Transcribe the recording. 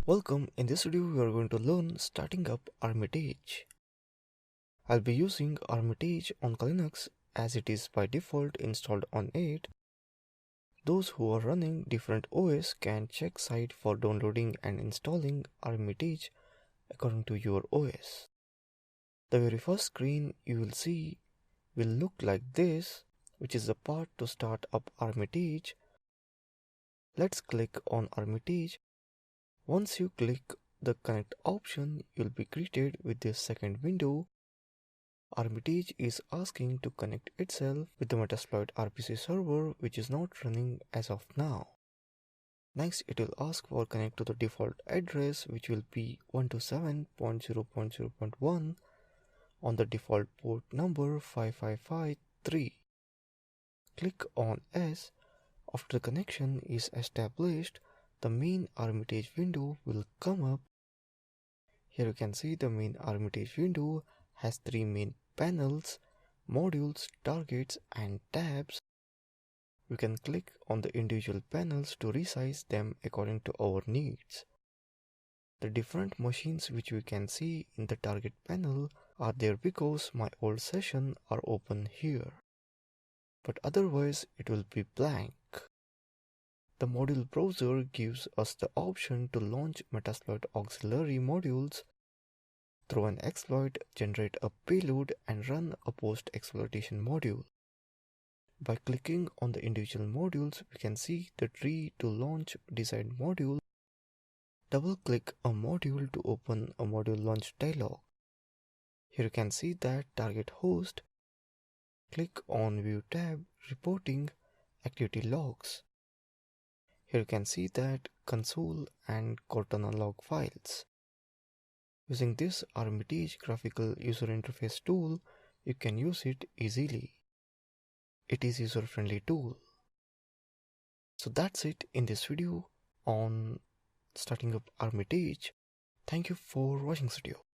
Welcome, in this video we are going to learn starting up Armitage. I'll be using Armitage on Linux as it is by default installed on it. Those who are running different OS can check site for downloading and installing Armitage according to your OS. The very first screen you will see will look like this, which is the part to start up Armitage. Let's click on Armitage. Once you click the connect option, you'll be greeted with this second window. Armitage is asking to connect itself with the Metasploit RPC server, which is not running as of now. Next, it will ask for connect to the default address, which will be 127.0.0.1 on the default port number 5553. Click on S. After the connection is established, the main Armitage window will come up. Here you can see the main Armitage window has three main panels: modules, targets, and tabs. We can click on the individual panels to resize them according to our needs. The different machines which we can see in the target panel are there because my old session are open here, but otherwise it will be blank. The module browser gives us the option to launch Metasploit auxiliary modules, throw an exploit, generate a payload, and run a post-exploitation module. By clicking on the individual modules, we can see the tree to launch desired module. Double-click a module to open a module launch dialog. Here you can see that target host. Click on View tab, reporting activity logs. Here you can see that console and Cortana log files. Using this Armitage graphical user interface tool, you can use it easily. It is user-friendly tool. So that's it in this video on starting up Armitage. Thank you for watching this video.